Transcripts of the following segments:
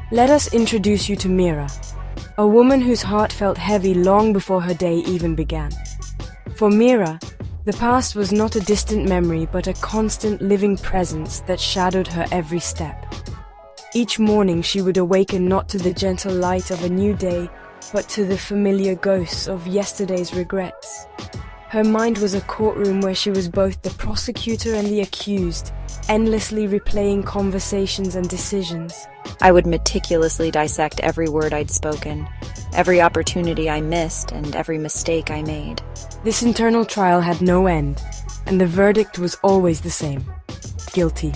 Let us introduce you to Meera, a woman whose heart felt heavy long before her day even began. For Meera, the past was not a distant memory but a constant living presence that shadowed her every step. Each morning she would awaken not to the gentle light of a new day, but to the familiar ghosts of yesterday's regrets. Her mind was a courtroom where she was both the prosecutor and the accused, endlessly replaying conversations and decisions. I would meticulously dissect every word I'd spoken, every opportunity I missed, and every mistake I made. This internal trial had no end, and the verdict was always the same: guilty.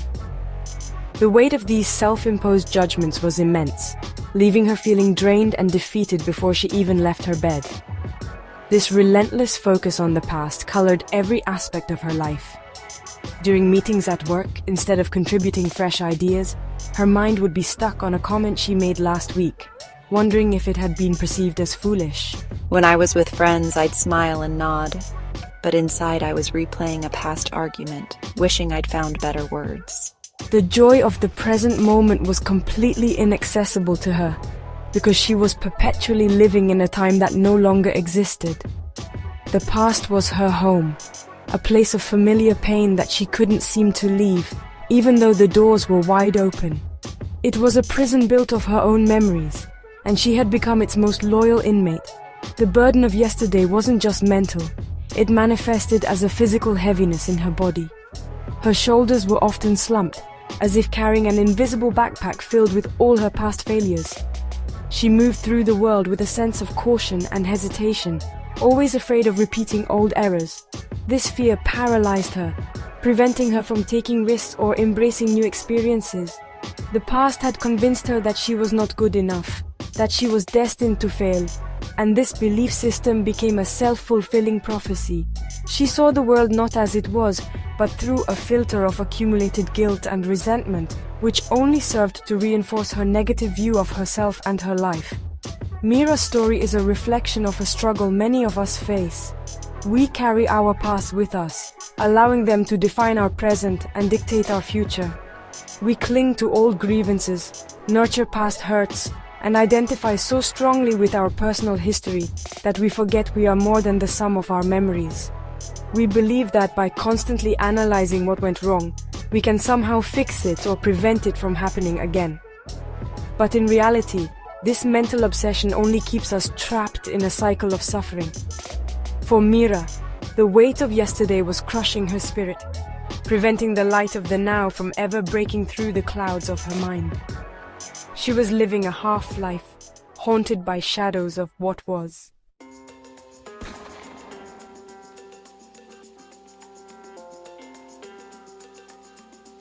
The weight of these self-imposed judgments was immense, leaving her feeling drained and defeated before she even left her bed. This relentless focus on the past colored every aspect of her life. During meetings at work, instead of contributing fresh ideas, her mind would be stuck on a comment she made last week, wondering if it had been perceived as foolish. When I was with friends, I'd smile and nod, but inside I was replaying a past argument, wishing I'd found better words. The joy of the present moment was completely inaccessible to her, because she was perpetually living in a time that no longer existed. The past was her home, a place of familiar pain that she couldn't seem to leave, even though the doors were wide open. It was a prison built of her own memories, and she had become its most loyal inmate. The burden of yesterday wasn't just mental, it manifested as a physical heaviness in her body. Her shoulders were often slumped, as if carrying an invisible backpack filled with all her past failures. She moved through the world with a sense of caution and hesitation, always afraid of repeating old errors. This fear paralyzed her, preventing her from taking risks or embracing new experiences. The past had convinced her that she was not good enough, that she was destined to fail, and this belief system became a self-fulfilling prophecy. She saw the world not as it was, but through a filter of accumulated guilt and resentment, which only served to reinforce her negative view of herself and her life. Meera's story is a reflection of a struggle many of us face. We carry our past with us, allowing them to define our present and dictate our future. We cling to old grievances, nurture past hurts, and identify so strongly with our personal history that we forget we are more than the sum of our memories. We believe that by constantly analyzing what went wrong, we can somehow fix it or prevent it from happening again. But in reality, this mental obsession only keeps us trapped in a cycle of suffering. For Meera, the weight of yesterday was crushing her spirit, preventing the light of the now from ever breaking through the clouds of her mind. She was living a half-life, haunted by shadows of what was.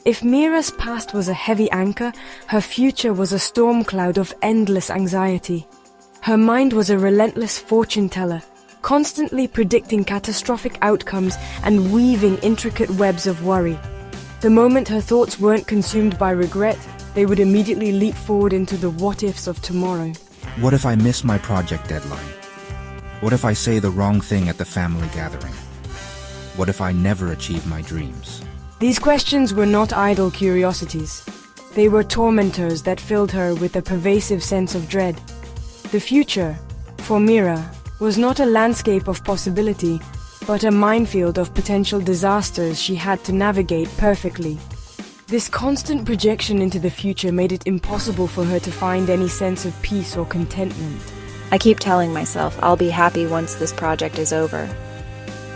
If Meera's past was a heavy anchor, her future was a storm cloud of endless anxiety. Her mind was a relentless fortune teller, constantly predicting catastrophic outcomes and weaving intricate webs of worry. The moment her thoughts weren't consumed by regret, they would immediately leap forward into the what-ifs of tomorrow. What if I miss my project deadline? What if I say the wrong thing at the family gathering? What if I never achieve my dreams? These questions were not idle curiosities. They were tormentors that filled her with a pervasive sense of dread. The future, for Meera, was not a landscape of possibility, but a minefield of potential disasters she had to navigate perfectly. This constant projection into the future made it impossible for her to find any sense of peace or contentment. I keep telling myself I'll be happy once this project is over,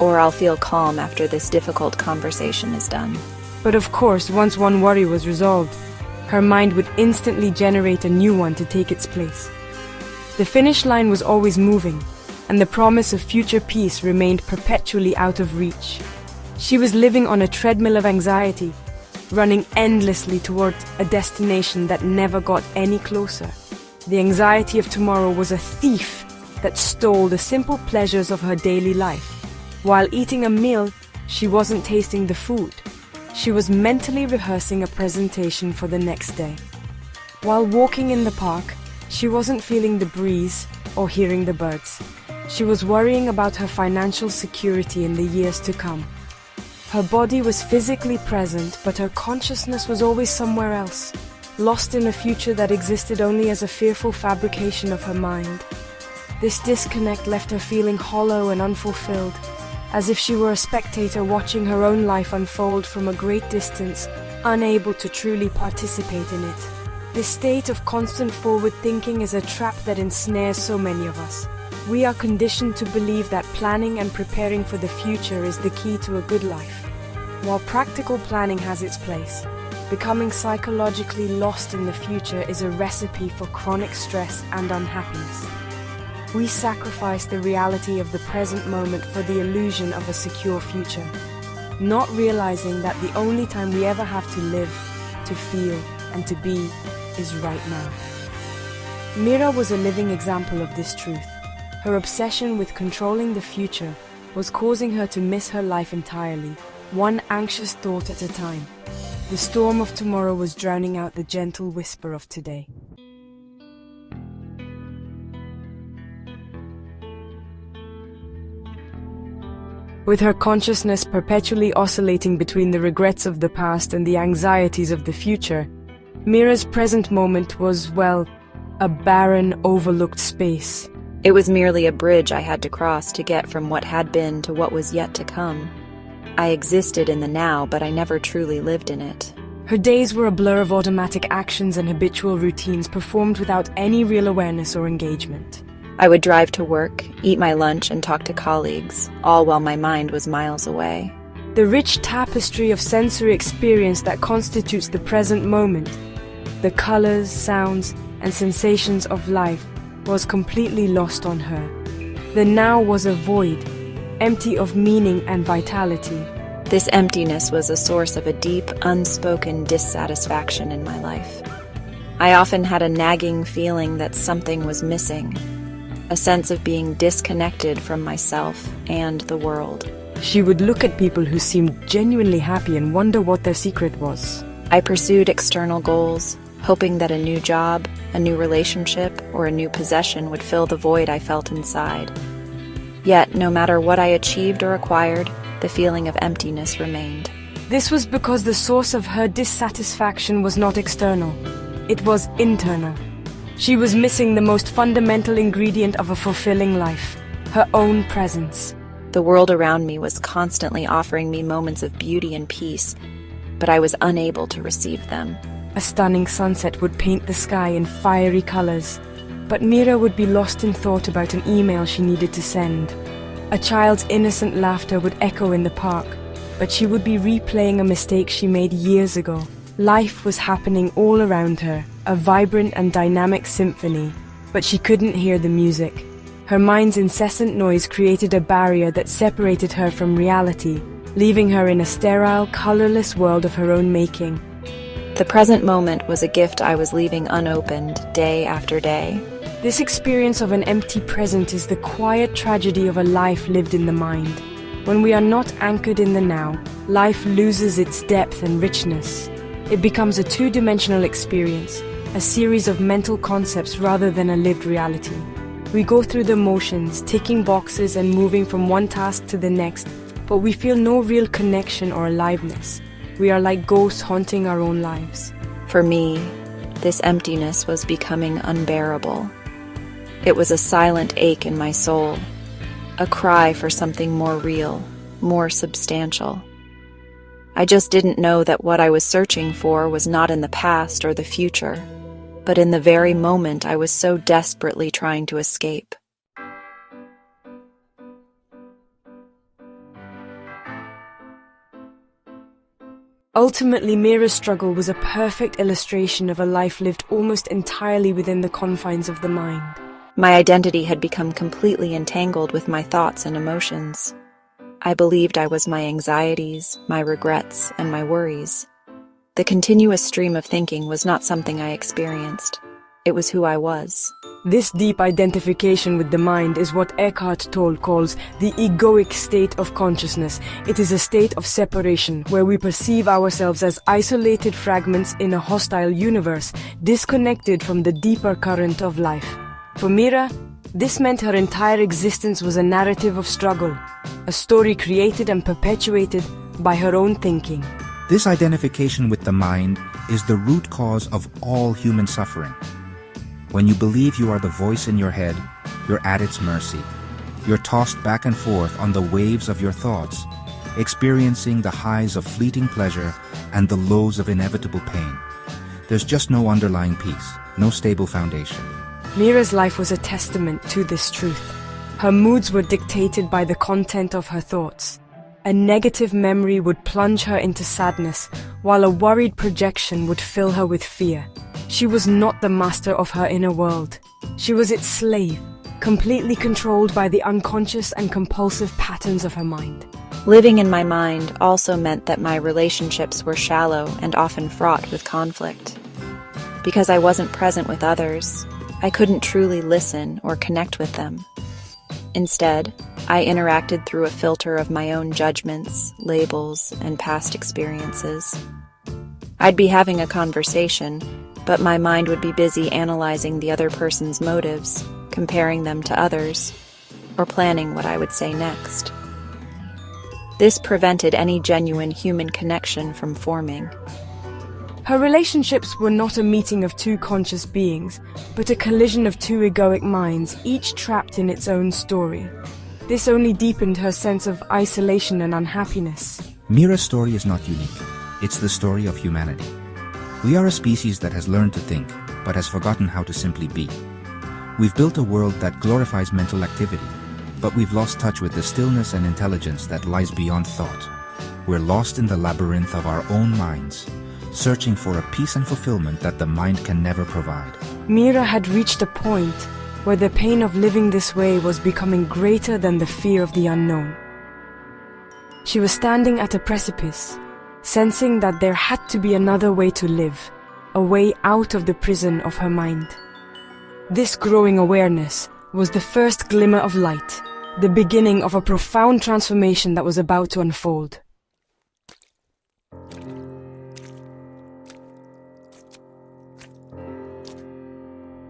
or I'll feel calm after this difficult conversation is done. But of course, once one worry was resolved, her mind would instantly generate a new one to take its place. The finish line was always moving, and the promise of future peace remained perpetually out of reach. She was living on a treadmill of anxiety, running endlessly towards a destination that never got any closer. The anxiety of tomorrow was a thief that stole the simple pleasures of her daily life. While eating a meal, she wasn't tasting the food. She was mentally rehearsing a presentation for the next day. While walking in the park, she wasn't feeling the breeze or hearing the birds. She was worrying about her financial security in the years to come. Her body was physically present, but her consciousness was always somewhere else. lost in a future that existed only as a fearful fabrication of her mind. This disconnect left her feeling hollow and unfulfilled, as if she were a spectator watching her own life unfold from a great distance, unable to truly participate in it. This state of constant forward thinking is a trap that ensnares so many of us. We are conditioned to believe that planning and preparing for the future is the key to a good life. While practical planning has its place, becoming psychologically lost in the future is a recipe for chronic stress and unhappiness. We sacrifice the reality of the present moment for the illusion of a secure future, not realizing that the only time we ever have to live, to feel, and to be is right now. Meera was a living example of this truth. Her obsession with controlling the future was causing her to miss her life entirely, one anxious thought at a time. The storm of tomorrow was drowning out the gentle whisper of today. With her consciousness perpetually oscillating between the regrets of the past and the anxieties of the future, Meera's present moment was, well, a barren, overlooked space. It was merely a bridge I had to cross to get from what had been to what was yet to come. I existed in the now, but I never truly lived in it. Her days were a blur of automatic actions and habitual routines performed without any real awareness or engagement. I would drive to work, eat my lunch, and talk to colleagues, all while my mind was miles away. The rich tapestry of sensory experience that constitutes the present moment, the colors, sounds, and sensations of life, was completely lost on her. The now was a void, empty of meaning and vitality. This emptiness was a source of a deep, unspoken dissatisfaction in my life. I often had a nagging feeling that something was missing, a sense of being disconnected from myself and the world. She would look at people who seemed genuinely happy and wonder what their secret was. I pursued external goals, hoping that a new job, a new relationship, or a new possession would fill the void I felt inside. Yet, no matter what I achieved or acquired, the feeling of emptiness remained. This was because the source of her dissatisfaction was not external. It was internal. She was missing the most fundamental ingredient of a fulfilling life, her own presence. The world around me was constantly offering me moments of beauty and peace, but I was unable to receive them. A stunning sunset would paint the sky in fiery colors, but Meera would be lost in thought about an email she needed to send. A child's innocent laughter would echo in the park, but she would be replaying a mistake she made years ago. Life was happening all around her, a vibrant and dynamic symphony, but she couldn't hear the music. Her mind's incessant noise created a barrier that separated her from reality, leaving her in a sterile, colorless world of her own making. The present moment was a gift I was leaving unopened day after day. This experience of an empty present is the quiet tragedy of a life lived in the mind. When we are not anchored in the now, life loses its depth and richness. It becomes a two-dimensional experience, a series of mental concepts rather than a lived reality. We go through the motions, ticking boxes and moving from one task to the next, but we feel no real connection or aliveness. We are like ghosts haunting our own lives. For me, this emptiness was becoming unbearable. It was a silent ache in my soul, a cry for something more real, more substantial. I just didn't know that what I was searching for was not in the past or the future, but in the very moment I was so desperately trying to escape. Ultimately, Meera's struggle was a perfect illustration of a life lived almost entirely within the confines of the mind. My identity had become completely entangled with my thoughts and emotions. I believed I was my anxieties, my regrets, and my worries. The continuous stream of thinking was not something I experienced. It was who I was. This deep identification with the mind is what Eckhart Tolle calls the egoic state of consciousness. It is a state of separation where we perceive ourselves as isolated fragments in a hostile universe, disconnected from the deeper current of life. For Meera, this meant her entire existence was a narrative of struggle, a story created and perpetuated by her own thinking. This identification with the mind is the root cause of all human suffering. When you believe you are the voice in your head, you're at its mercy. You're tossed back and forth on the waves of your thoughts, experiencing the highs of fleeting pleasure and the lows of inevitable pain. There's just no underlying peace, no stable foundation. Meera's life was a testament to this truth. Her moods were dictated by the content of her thoughts. A negative memory would plunge her into sadness, while a worried projection would fill her with fear. She was not the master of her inner world. She was its slave, completely controlled by the unconscious and compulsive patterns of her mind. Living in my mind also meant that my relationships were shallow and often fraught with conflict. Because I wasn't present with others, I couldn't truly listen or connect with them. Instead, I interacted through a filter of my own judgments, labels, and past experiences. I'd be having a conversation, but my mind would be busy analyzing the other person's motives, comparing them to others, or planning what I would say next. This prevented any genuine human connection from forming. Her relationships were not a meeting of two conscious beings, but a collision of two egoic minds, each trapped in its own story. This only deepened her sense of isolation and unhappiness. Meera's story is not unique. It's the story of humanity. We are a species that has learned to think, but has forgotten how to simply be. We've built a world that glorifies mental activity, but we've lost touch with the stillness and intelligence that lies beyond thought. We're lost in the labyrinth of our own minds, searching for a peace and fulfillment that the mind can never provide. Meera had reached a point where the pain of living this way was becoming greater than the fear of the unknown. She was standing at a precipice, sensing that there had to be another way to live, a way out of the prison of her mind. This growing awareness was the first glimmer of light, the beginning of a profound transformation that was about to unfold.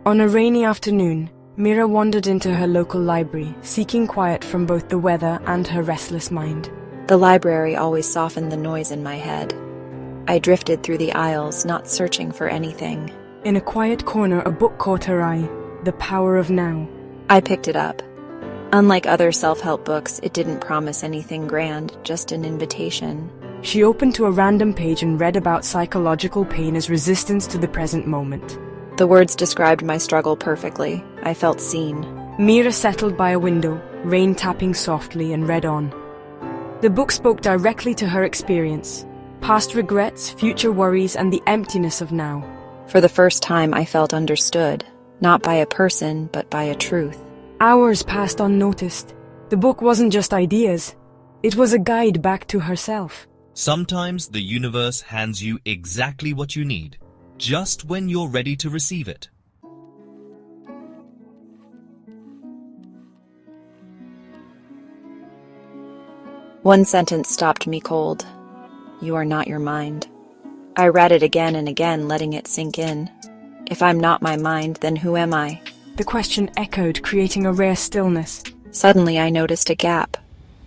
On a rainy afternoon, Meera wandered into her local library, seeking quiet from both the weather and her restless mind. The library always softened the noise in my head. I drifted through the aisles, not searching for anything. In a quiet corner, a book caught her eye, The Power of Now. I picked it up. Unlike other self-help books, it didn't promise anything grand, just an invitation. She opened to a random page and read about psychological pain as resistance to the present moment. The words described my struggle perfectly. I felt seen. Meera settled by a window, rain tapping softly, and read on. The book spoke directly to her experience, past regrets, future worries, and the emptiness of now. For the first time, I felt understood, not by a person, but by a truth. Hours passed unnoticed. The book wasn't just ideas. It was a guide back to herself. Sometimes the universe hands you exactly what you need, just when you're ready to receive it. One sentence stopped me cold. You are not your mind. I read it again and again, letting it sink in. If I'm not my mind, then who am I? The question echoed, creating a rare stillness. Suddenly I noticed a gap,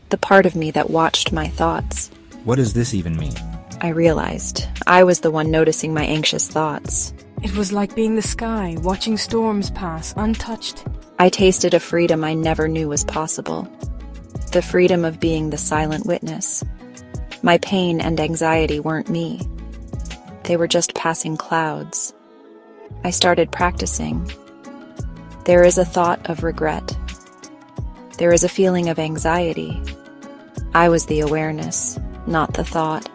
the part of me that watched my thoughts. What does this even mean? I realized I was the one noticing my anxious thoughts. It was like being the sky, watching storms pass, untouched. I tasted a freedom I never knew was possible. The freedom of being the silent witness. My pain and anxiety weren't me. They were just passing clouds. I started practicing. There is a thought of regret. There is a feeling of anxiety. I was the awareness, not the thought.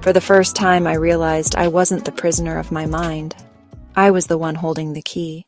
For the first time, I realized I wasn't the prisoner of my mind. I was the one holding the key.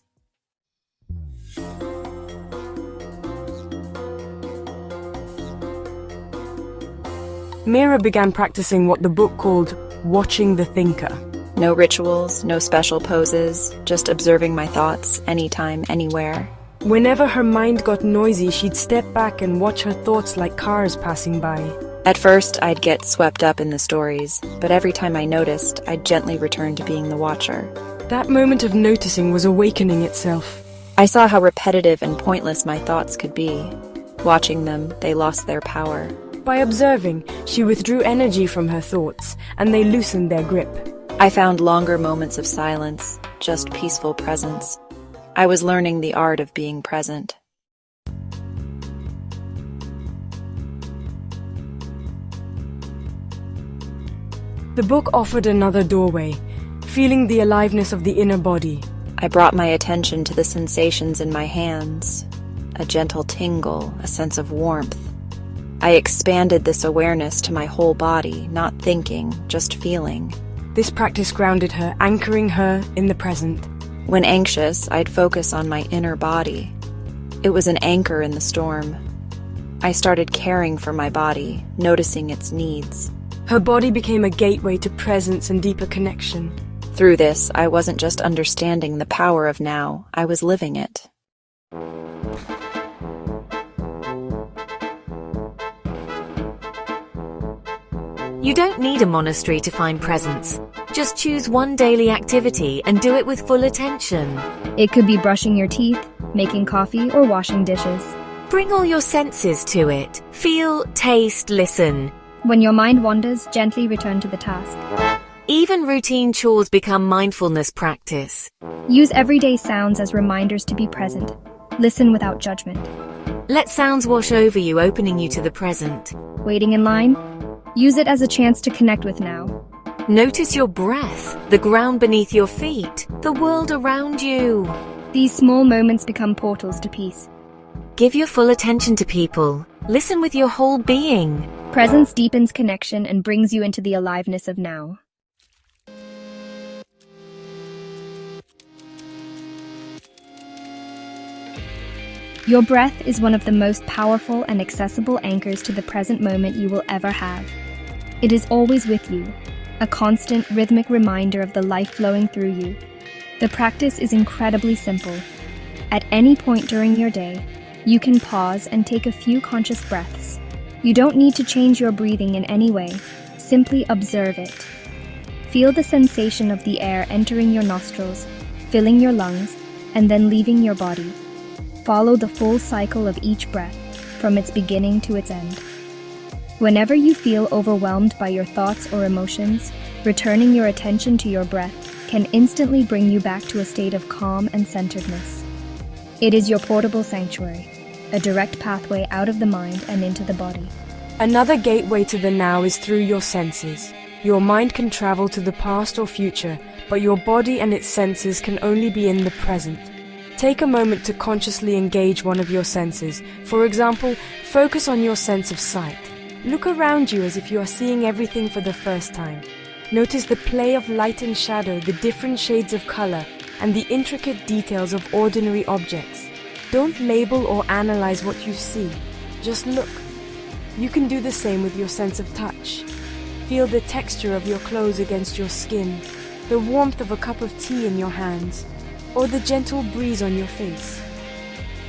Meera began practicing what the book called watching the thinker. No rituals, no special poses, just observing my thoughts anytime, anywhere. Whenever her mind got noisy, she'd step back and watch her thoughts like cars passing by. At first, I'd get swept up in the stories, but every time I noticed, I'd gently return to being the watcher. That moment of noticing was awakening itself. I saw how repetitive and pointless my thoughts could be. Watching them, they lost their power. By observing, she withdrew energy from her thoughts, and they loosened their grip. I found longer moments of silence, just peaceful presence. I was learning the art of being present. The book offered another doorway, feeling the aliveness of the inner body. I brought my attention to the sensations in my hands, a gentle tingle, a sense of warmth. I expanded this awareness to my whole body, not thinking, just feeling. This practice grounded her, anchoring her in the present. When anxious, I'd focus on my inner body. It was an anchor in the storm. I started caring for my body, noticing its needs. Her body became a gateway to presence and deeper connection. Through this, I wasn't just understanding the power of now, I was living it. You don't need a monastery to find presence. Just choose one daily activity and do it with full attention. It could be brushing your teeth, making coffee, or washing dishes. Bring all your senses to it. Feel, taste, listen. When your mind wanders, gently return to the task. Even routine chores become mindfulness practice. Use everyday sounds as reminders to be present. Listen without judgment. Let sounds wash over you, opening you to the present. Waiting in line? Use it as a chance to connect with now. Notice your breath, the ground beneath your feet, the world around you. These small moments become portals to peace. Give your full attention to people. Listen with your whole being. Presence deepens connection and brings you into the aliveness of now. Your breath is one of the most powerful and accessible anchors to the present moment you will ever have. It is always with you, a constant rhythmic reminder of the life flowing through you. The practice is incredibly simple. At any point during your day, you can pause and take a few conscious breaths. You don't need to change your breathing in any way. Simply observe it. Feel the sensation of the air entering your nostrils, filling your lungs, and then leaving your body. Follow the full cycle of each breath, from its beginning to its end. Whenever you feel overwhelmed by your thoughts or emotions, returning your attention to your breath can instantly bring you back to a state of calm and centeredness. It is your portable sanctuary, a direct pathway out of the mind and into the body. Another gateway to the now is through your senses. Your mind can travel to the past or future, but your body and its senses can only be in the present. Take a moment to consciously engage one of your senses. For example, focus on your sense of sight. Look around you as if you are seeing everything for the first time. Notice the play of light and shadow, the different shades of color, and the intricate details of ordinary objects. Don't label or analyze what you see. Just look. You can do the same with your sense of touch. Feel the texture of your clothes against your skin, the warmth of a cup of tea in your hands, or the gentle breeze on your face.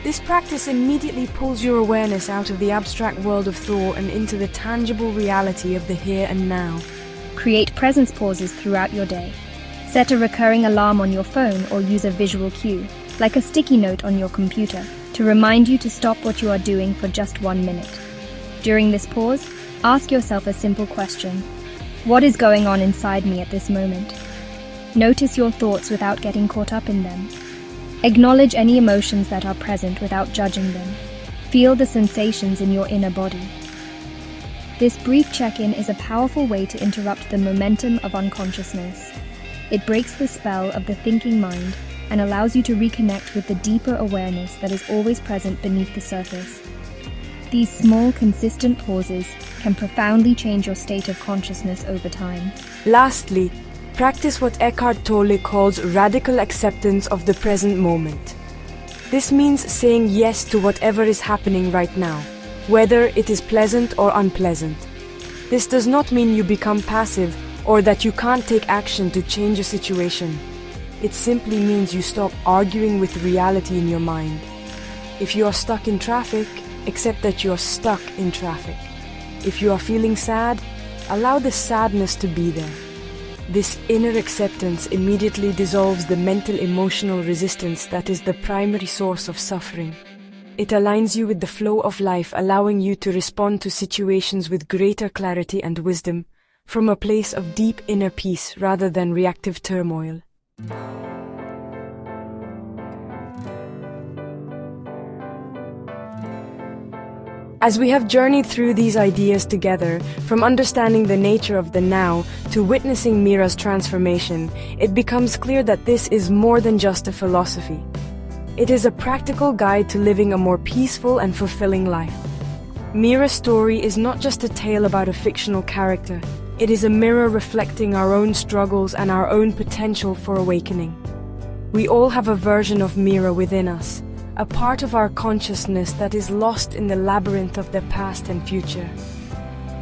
This practice immediately pulls your awareness out of the abstract world of thought and into the tangible reality of the here and now. Create presence pauses throughout your day. Set a recurring alarm on your phone or use a visual cue, like a sticky note on your computer, to remind you to stop what you are doing for just 1 minute. During this pause, ask yourself a simple question. What is going on inside me at this moment? Notice your thoughts without getting caught up in them. Acknowledge any emotions that are present without judging them. Feel the sensations in your inner body. This brief check-in is a powerful way to interrupt the momentum of unconsciousness. It breaks the spell of the thinking mind and allows you to reconnect with the deeper awareness that is always present beneath the surface. These small, consistent pauses can profoundly change your state of consciousness over time. Lastly, practice what Eckhart Tolle calls radical acceptance of the present moment. This means saying yes to whatever is happening right now, whether it is pleasant or unpleasant. This does not mean you become passive or that you can't take action to change a situation. It simply means you stop arguing with reality in your mind. If you are stuck in traffic, accept that you are stuck in traffic. If you are feeling sad, allow the sadness to be there. This inner acceptance immediately dissolves the mental emotional resistance that is the primary source of suffering. It aligns you with the flow of life, allowing you to respond to situations with greater clarity and wisdom, from a place of deep inner peace rather than reactive turmoil. As we have journeyed through these ideas together, from understanding the nature of the now to witnessing Meera's transformation, it becomes clear that this is more than just a philosophy. It is a practical guide to living a more peaceful and fulfilling life. Meera's story is not just a tale about a fictional character. It is a mirror reflecting our own struggles and our own potential for awakening. We all have a version of Meera within us, a part of our consciousness that is lost in the labyrinth of the past and future.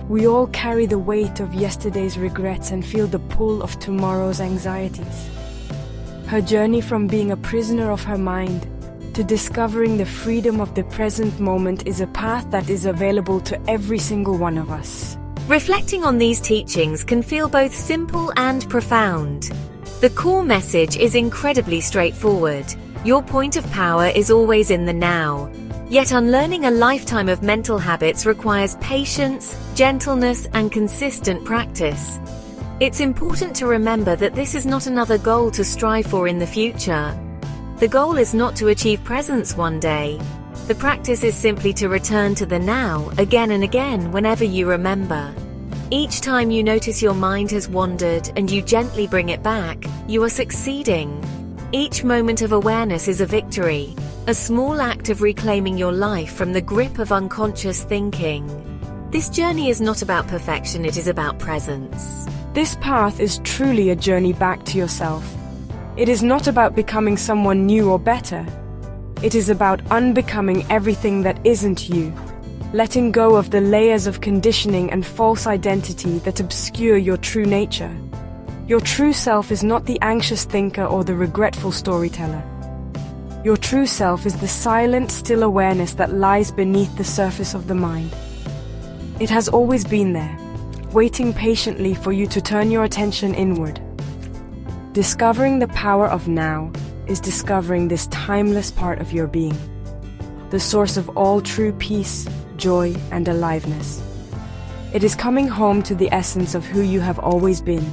We all carry the weight of yesterday's regrets and feel the pull of tomorrow's anxieties. Her journey from being a prisoner of her mind to discovering the freedom of the present moment is a path that is available to every single one of us. Reflecting on these teachings can feel both simple and profound. The core message is incredibly straightforward. Your point of power is always in the now. Yet unlearning a lifetime of mental habits requires patience, gentleness, and consistent practice. It's important to remember that this is not another goal to strive for in the future. The goal is not to achieve presence one day. The practice is simply to return to the now again and again whenever you remember. Each time you notice your mind has wandered and you gently bring it back, you are succeeding. Each moment of awareness is a victory, a small act of reclaiming your life from the grip of unconscious thinking. This journey is not about perfection, it is about presence. This path is truly a journey back to yourself. It is not about becoming someone new or better. It is about unbecoming everything that isn't you, letting go of the layers of conditioning and false identity that obscure your true nature. Your true self is not the anxious thinker or the regretful storyteller. Your true self is the silent, still awareness that lies beneath the surface of the mind. It has always been there, waiting patiently for you to turn your attention inward. Discovering the power of now is discovering this timeless part of your being, the source of all true peace, joy, and aliveness. It is coming home to the essence of who you have always been,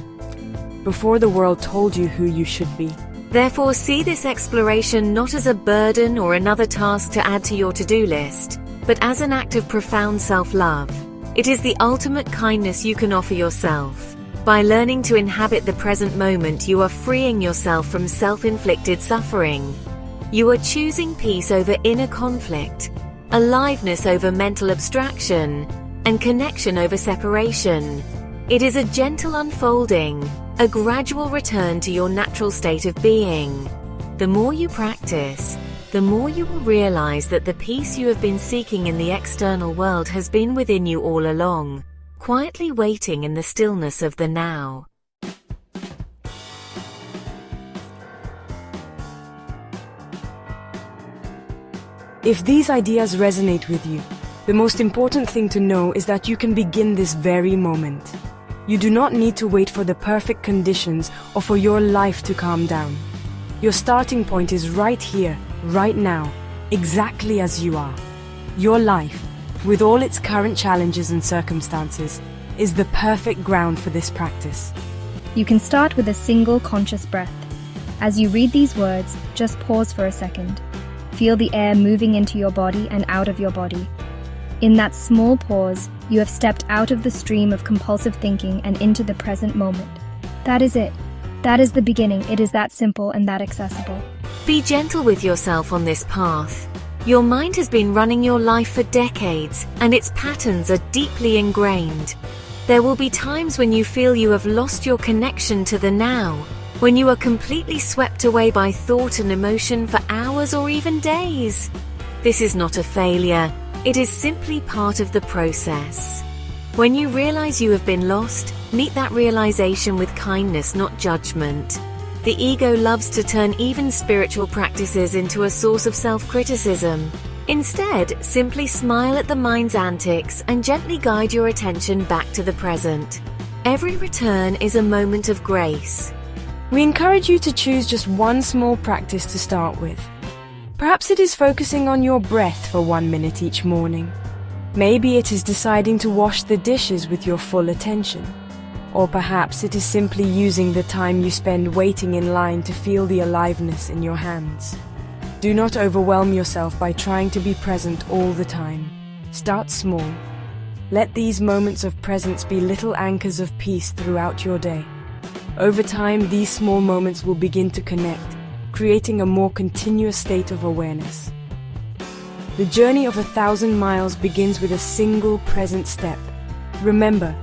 before the world told you who you should be. Therefore, see this exploration not as a burden or another task to add to your to-do list, but as an act of profound self-love. It is the ultimate kindness you can offer yourself. By learning to inhabit the present moment, you are freeing yourself from self-inflicted suffering. You are choosing peace over inner conflict, aliveness over mental abstraction, and connection over separation. It is a gentle unfolding, a gradual return to your natural state of being. The more you practice, the more you will realize that the peace you have been seeking in the external world has been within you all along, quietly waiting in the stillness of the now. If these ideas resonate with you, the most important thing to know is that you can begin this very moment. You do not need to wait for the perfect conditions or for your life to calm down. Your starting point is right here, right now, exactly as you are. Your life, with all its current challenges and circumstances, is the perfect ground for this practice. You can start with a single conscious breath. As you read these words, just pause for a second. Feel the air moving into your body and out of your body. In that small pause, you have stepped out of the stream of compulsive thinking and into the present moment. That is it. That is the beginning. It is that simple and that accessible. Be gentle with yourself on this path. Your mind has been running your life for decades, and its patterns are deeply ingrained. There will be times when you feel you have lost your connection to the now, when you are completely swept away by thought and emotion for hours or even days. This is not a failure. It is simply part of the process. When you realize you have been lost, meet that realization with kindness, not judgment. The ego loves to turn even spiritual practices into a source of self-criticism. Instead, simply smile at the mind's antics and gently guide your attention back to the present. Every return is a moment of grace. We encourage you to choose just one small practice to start with. Perhaps it is focusing on your breath for 1 minute each morning. Maybe it is deciding to wash the dishes with your full attention. Or perhaps it is simply using the time you spend waiting in line to feel the aliveness in your hands. Do not overwhelm yourself by trying to be present all the time. Start small. Let these moments of presence be little anchors of peace throughout your day. Over time, these small moments will begin to connect, creating a more continuous state of awareness. The journey of 1,000 miles begins with a single present step. Remember,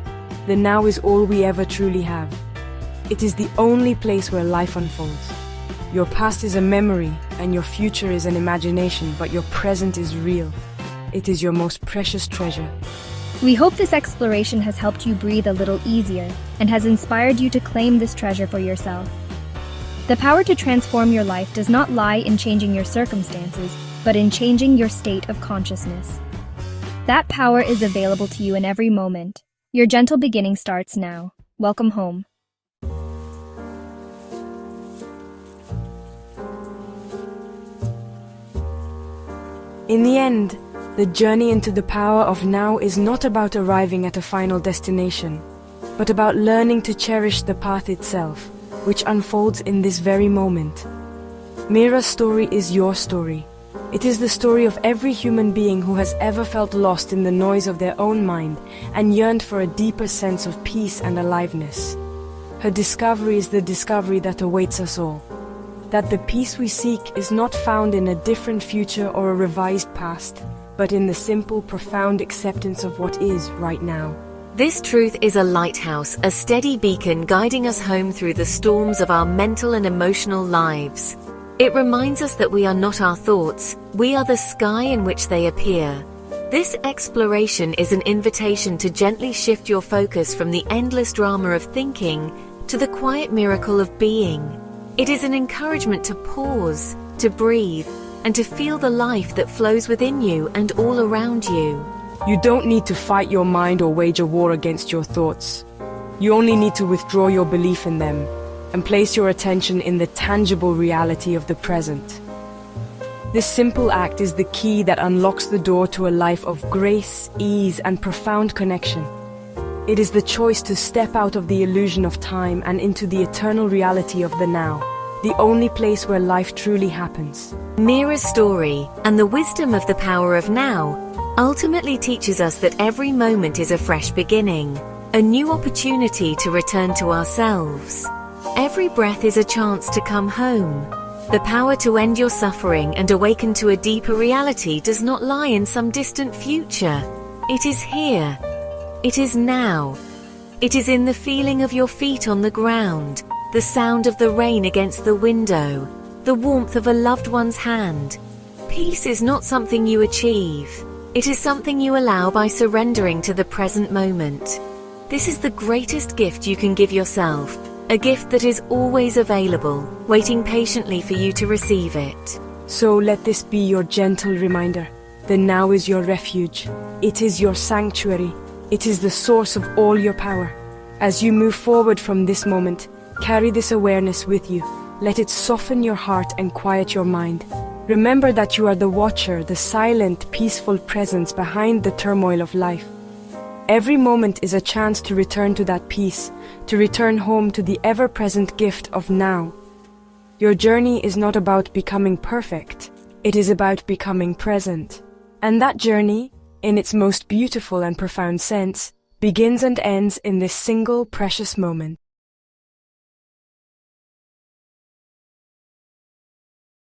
the now is all we ever truly have. It is the only place where life unfolds. Your past is a memory, and your future is an imagination, but your present is real. It is your most precious treasure. We hope this exploration has helped you breathe a little easier and has inspired you to claim this treasure for yourself. The power to transform your life does not lie in changing your circumstances, but in changing your state of consciousness. That power is available to you in every moment. Your gentle beginning starts now. Welcome home. In the end, the journey into the power of now is not about arriving at a final destination, but about learning to cherish the path itself, which unfolds in this very moment. Meera's story is your story. It is the story of every human being who has ever felt lost in the noise of their own mind and yearned for a deeper sense of peace and aliveness. Her discovery is the discovery that awaits us all. That the peace we seek is not found in a different future or a revised past, but in the simple, profound acceptance of what is right now. This truth is a lighthouse, a steady beacon guiding us home through the storms of our mental and emotional lives. It reminds us that we are not our thoughts, we are the sky in which they appear. This exploration is an invitation to gently shift your focus from the endless drama of thinking to the quiet miracle of being. It is an encouragement to pause, to breathe, and to feel the life that flows within you and all around you. You don't need to fight your mind or wage a war against your thoughts. You only need to withdraw your belief in them and place your attention in the tangible reality of the present. This simple act is the key that unlocks the door to a life of grace, ease, and profound connection. It is the choice to step out of the illusion of time and into the eternal reality of the now, the only place where life truly happens. Meera's story, and the wisdom of the power of now, ultimately teaches us that every moment is a fresh beginning, a new opportunity to return to ourselves. Every breath is a chance to come home. The power to end your suffering and awaken to a deeper reality does not lie in some distant future. It is here. It is now. It is in the feeling of your feet on the ground, the sound of the rain against the window, the warmth of a loved one's hand. Peace is not something you achieve. It is something you allow by surrendering to the present moment. This is the greatest gift you can give yourself, a gift that is always available, waiting patiently for you to receive it. So let this be your gentle reminder. The now is your refuge. It is your sanctuary. It is the source of all your power. As you move forward from this moment, carry this awareness with you. Let it soften your heart and quiet your mind. Remember that you are the watcher, the silent, peaceful presence behind the turmoil of life. Every moment is a chance to return to that peace, to return home to the ever-present gift of now. Your journey is not about becoming perfect. It is about becoming present. And that journey, in its most beautiful and profound sense, begins and ends in this single precious moment.